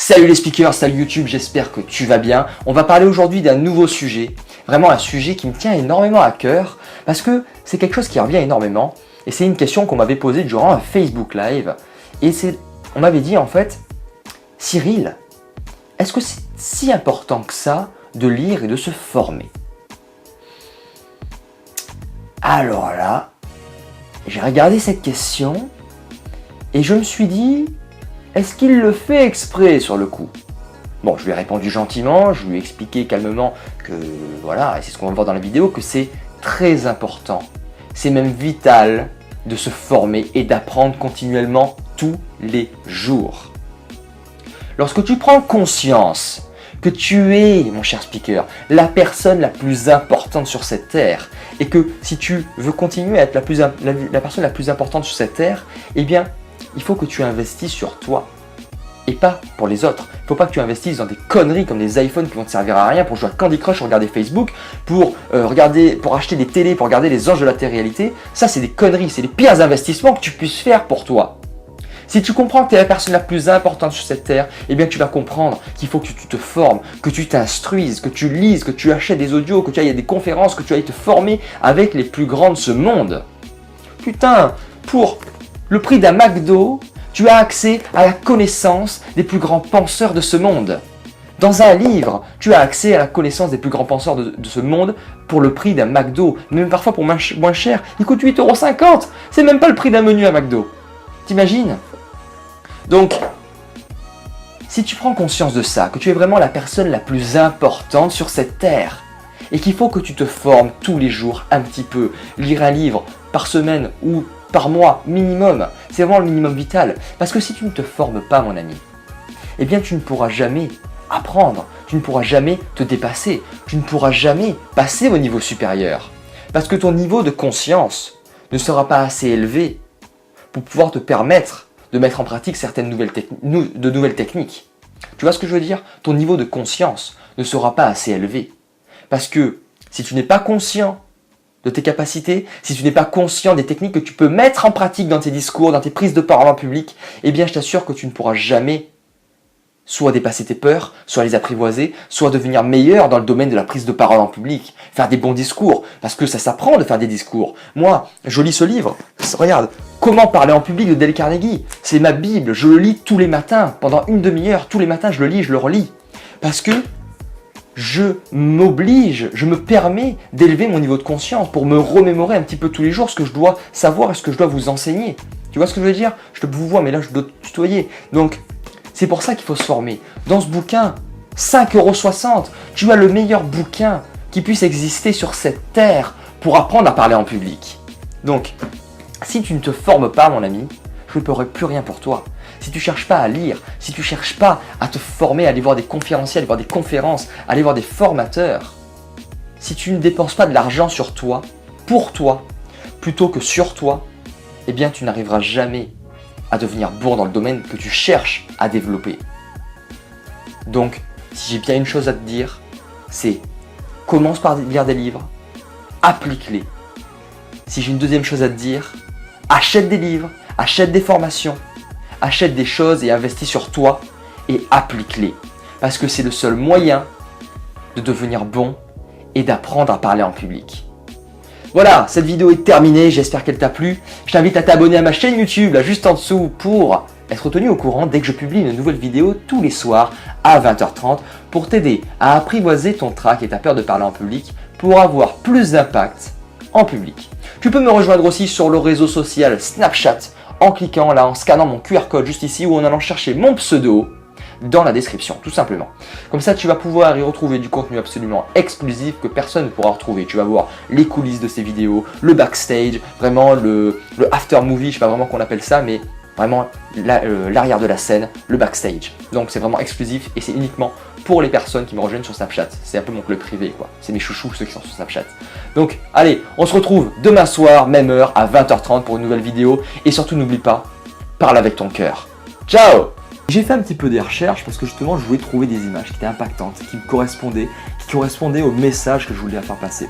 Salut les speakers, salut YouTube, j'espère que tu vas bien. On va parler aujourd'hui d'un nouveau sujet, vraiment un sujet qui me tient énormément à cœur parce que c'est quelque chose qui revient énormément et c'est une question qu'on m'avait posée durant un Facebook Live et on m'avait dit en fait, Cyril, est-ce que c'est si important que ça de lire et de se former? Alors là, j'ai regardé cette question et je me suis dit, est-ce qu'il le fait exprès sur le coup? Bon, je lui ai répondu gentiment, je lui ai expliqué calmement que, voilà, et c'est ce qu'on va voir dans la vidéo, que c'est très important, c'est même vital de se former et d'apprendre continuellement tous les jours. Lorsque tu prends conscience que tu es, mon cher speaker, la personne la plus importante sur cette terre, et que si tu veux continuer à être la personne la plus importante sur cette terre, eh bien, il faut que tu investisses sur toi et pas pour les autres. Il ne faut pas que tu investisses dans des conneries comme des iPhones qui vont te servir à rien pour jouer à Candy Crush, regarder Facebook, pour acheter des télés, pour regarder les anges de la télé-réalité. Ça, c'est des conneries, c'est les pires investissements que tu puisses faire pour toi. Si tu comprends que tu es la personne la plus importante sur cette terre, eh bien tu vas comprendre qu'il faut que tu te formes, que tu t'instruises, que tu lises, que tu achètes des audios, que tu ailles à des conférences, que tu ailles te former avec les plus grands de ce monde. Putain, pour le prix d'un McDo, tu as accès à la connaissance des plus grands penseurs de ce monde. Dans un livre, tu as accès à la connaissance des plus grands penseurs de ce monde pour le prix d'un McDo, même parfois pour moins cher. Il coûte 8,50 €. C'est même pas le prix d'un menu à McDo. T'imagines? Donc, si tu prends conscience de ça, que tu es vraiment la personne la plus importante sur cette terre, et qu'il faut que tu te formes tous les jours un petit peu, lire un livre par semaine ou par mois minimum, c'est vraiment le minimum vital. Parce que si tu ne te formes pas, mon ami, eh bien tu ne pourras jamais apprendre, tu ne pourras jamais te dépasser, tu ne pourras jamais passer au niveau supérieur. Parce que ton niveau de conscience ne sera pas assez élevé pour pouvoir te permettre de mettre en pratique certaines nouvelles techniques. Tu vois ce que je veux dire? Ton niveau de conscience ne sera pas assez élevé. Parce que si tu n'es pas conscient de tes capacités, si tu n'es pas conscient des techniques que tu peux mettre en pratique dans tes discours, dans tes prises de parole en public, eh bien je t'assure que tu ne pourras jamais soit dépasser tes peurs, soit les apprivoiser, soit devenir meilleur dans le domaine de la prise de parole en public, faire des bons discours, parce que ça s'apprend de faire des discours. Moi, je lis ce livre, regarde, Comment parler en public de Dale Carnegie, c'est ma Bible, je le lis tous les matins, pendant une demi-heure, tous les matins je le lis, je le relis, parce que je m'oblige, je me permets d'élever mon niveau de conscience pour me remémorer un petit peu tous les jours ce que je dois savoir et ce que je dois vous enseigner. Tu vois ce que je veux dire? Je te vous vois, mais là je dois te tutoyer. Donc, c'est pour ça qu'il faut se former. Dans ce bouquin, 5,60 €, tu as le meilleur bouquin qui puisse exister sur cette terre pour apprendre à parler en public. Donc, si tu ne te formes pas, mon ami, je ne pourrai plus rien pour toi. Si tu ne cherches pas à lire, si tu ne cherches pas à te former, à aller voir des conférenciers, à aller voir des conférences, à aller voir des formateurs, si tu ne dépenses pas de l'argent sur toi, pour toi, plutôt que sur toi, eh bien tu n'arriveras jamais à devenir bon dans le domaine que tu cherches à développer. Donc, si j'ai bien une chose à te dire, c'est commence par lire des livres, applique-les. Si j'ai une deuxième chose à te dire, achète des livres, achète des formations, achète des choses et investis sur toi et applique-les. Parce que c'est le seul moyen de devenir bon et d'apprendre à parler en public. Voilà, cette vidéo est terminée, j'espère qu'elle t'a plu. Je t'invite à t'abonner à ma chaîne YouTube, là juste en dessous, pour être tenu au courant dès que je publie une nouvelle vidéo tous les soirs à 20h30 pour t'aider à apprivoiser ton trac et ta peur de parler en public pour avoir plus d'impact en public. Tu peux me rejoindre aussi sur le réseau social Snapchat en cliquant là, en scannant mon QR code juste ici ou en allant chercher mon pseudo dans la description, tout simplement. Comme ça, tu vas pouvoir y retrouver du contenu absolument exclusif que personne ne pourra retrouver. Tu vas voir les coulisses de ces vidéos, le backstage, vraiment le after movie, je sais pas vraiment qu'on appelle ça, mais vraiment l'arrière de la scène, le backstage. Donc c'est vraiment exclusif et c'est uniquement pour les personnes qui me rejoignent sur Snapchat. C'est un peu mon club privé, quoi. C'est mes chouchous, ceux qui sont sur Snapchat. Donc, allez, on se retrouve demain soir, même heure, à 20h30 pour une nouvelle vidéo. Et surtout, n'oublie pas, parle avec ton cœur. Ciao! J'ai fait un petit peu des recherches parce que justement, je voulais trouver des images qui étaient impactantes, qui me correspondaient au message que je voulais faire passer.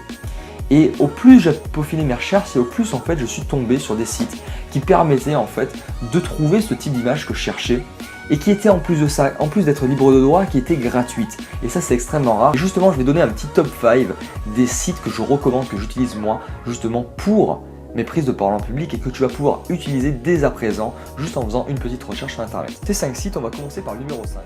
Et au plus j'ai peaufiné mes recherches, et au plus en fait je suis tombé sur des sites qui permettaient en fait de trouver ce type d'image que je cherchais et qui était en plus de ça, en plus d'être libre de droit, qui était gratuite. Et ça c'est extrêmement rare. Et justement je vais donner un petit top 5 des sites que je recommande, que j'utilise moi, justement pour mes prises de parole en public et que tu vas pouvoir utiliser dès à présent, juste en faisant une petite recherche sur internet. Ces 5 sites, on va commencer par le numéro 5.